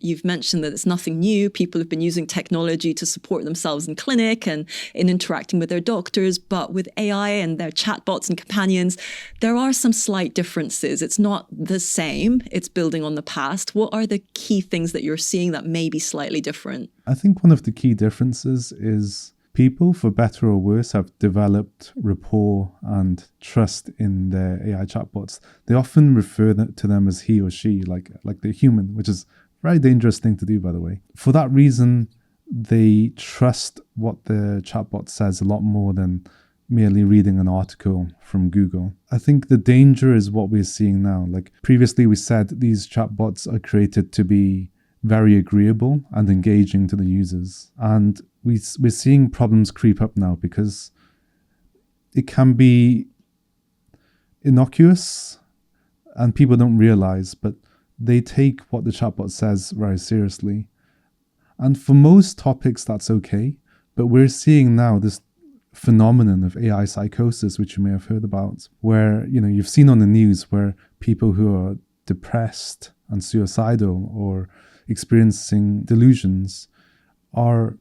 you've mentioned that it's nothing new. People have been using technology to support themselves in clinic and in interacting with their doctors. But with AI and their chatbots and companions, there are some slight differences. It's not the same. It's building on the past. What are the key things that you're seeing that may be slightly different? I think one of the key differences is people, for better or worse, have developed rapport and trust in their AI chatbots. They often refer to them as he or she, like they're human, which is a very dangerous thing to do, by the way. For that reason, they trust what the chatbot says a lot more than merely reading an article from Google. I think the danger is what we're seeing now. Like previously we said, these chatbots are created to be very agreeable and engaging to the users. And we're seeing problems creep up now because it can be innocuous and people don't realize, but they take what the chatbot says very seriously. And for most topics, that's okay. But we're seeing now this phenomenon of AI psychosis, which you may have heard about, where, you've seen on the news where people who are depressed and suicidal or experiencing delusions are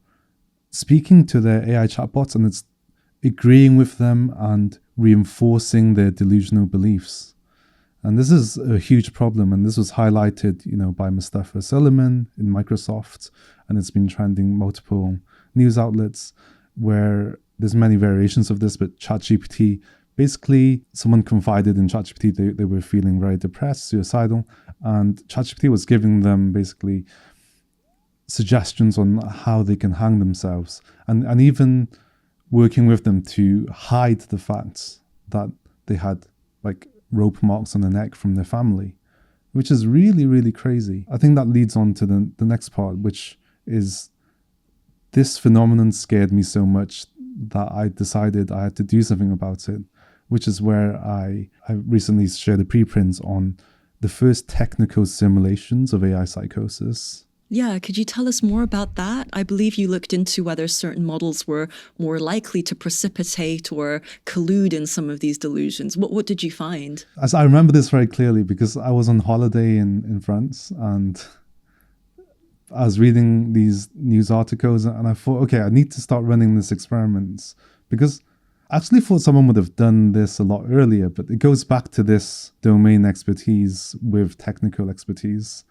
speaking to their AI chatbots, and it's agreeing with them and reinforcing their delusional beliefs. And this is a huge problem, and this was highlighted, by Mustafa Suleyman in Microsoft, and it's been trending multiple news outlets where there's many variations of this, but ChatGPT, basically someone confided in ChatGPT they were feeling very depressed, suicidal, and ChatGPT was giving them basically suggestions on how they can hang themselves, and even working with them to hide the fact that they had like rope marks on the neck from their family, which is really, really crazy. I think that leads on to the next part, which is this phenomenon scared me so much that I decided I had to do something about it, which is where I recently shared a preprint on the first technical simulations of AI psychosis. Yeah, could you tell us more about that? I believe you looked into whether certain models were more likely to precipitate or collude in some of these delusions. What did you find? As I remember this very clearly because I was on holiday in France and I was reading these news articles and I thought, okay, I need to start running these experiments because I actually thought someone would have done this a lot earlier, but it goes back to this domain expertise with technical expertise,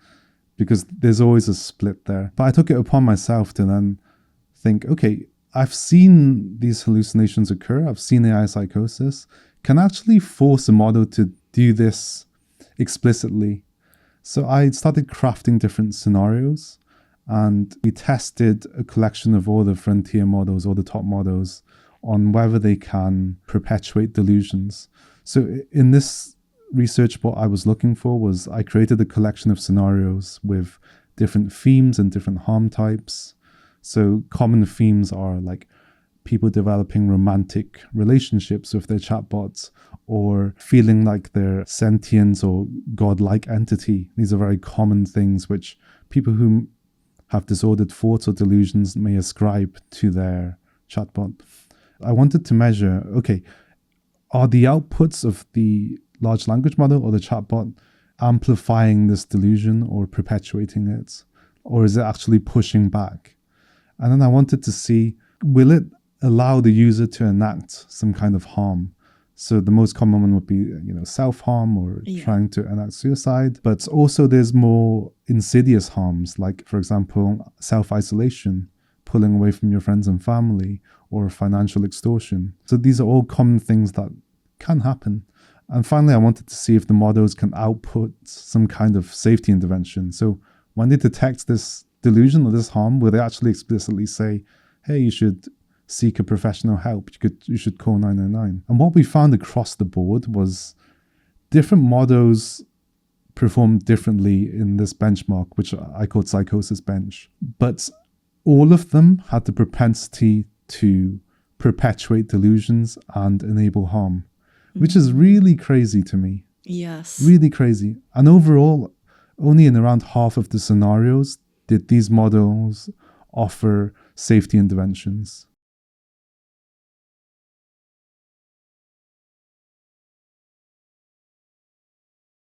because there's always a split there. But I took it upon myself to then think, okay, I've seen these hallucinations occur. I've seen AI psychosis. Can I actually force a model to do this explicitly? So I started crafting different scenarios and we tested a collection of all the frontier models, all the top models, on whether they can perpetuate delusions. So in this research, what I was looking for was I created a collection of scenarios with different themes and different harm types. So common themes are like people developing romantic relationships with their chatbots or feeling like they're sentient or godlike entity. These are very common things which people who have disordered thoughts or delusions may ascribe to their chatbot. I wanted to measure, okay, are the outputs of the large language model or the chatbot amplifying this delusion or perpetuating it? Or is it actually pushing back? And then I wanted to see, will it allow the user to enact some kind of harm? So the most common one would be, self-harm or trying to enact suicide. But also there's more insidious harms, like, for example, self-isolation, pulling away from your friends and family, or financial extortion. So these are all common things that can happen. And finally, I wanted to see if the models can output some kind of safety intervention. So when they detect this delusion or this harm, will they actually explicitly say, hey, you should seek a professional help, you should call 999. And what we found across the board was different models performed differently in this benchmark, which I called psychosis bench. But all of them had the propensity to perpetuate delusions and enable harm, which is really crazy to me. Yes. Really crazy. And overall, only in around half of the scenarios did these models offer safety interventions.